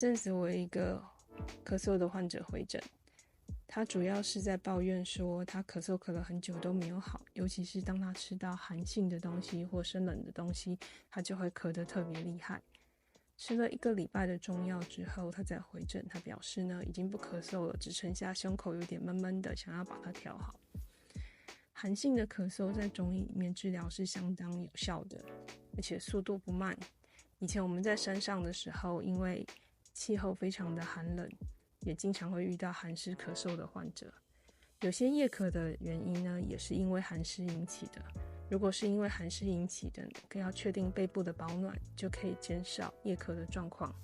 阵子我有一个咳嗽的患者回诊，他主要是在抱怨说他咳嗽咳了很久都没有好，尤其是当他吃到寒性的东西或生冷的东西，他就会咳得特别厉害。吃了1个礼拜的中药之后，他再回诊，他表示呢已经不咳嗽了，只剩下胸口有点闷闷的，想要把它调好。寒性的咳嗽在中医里面治疗是相当有效的，而且速度不慢。以前我们在山上的时候，因为气候非常的寒冷，也经常会遇到寒湿咳嗽的患者。有些夜咳的原因呢，也是因为寒湿引起的。如果是因为寒湿引起的，更要确定背部的保暖，就可以减少夜咳的状况。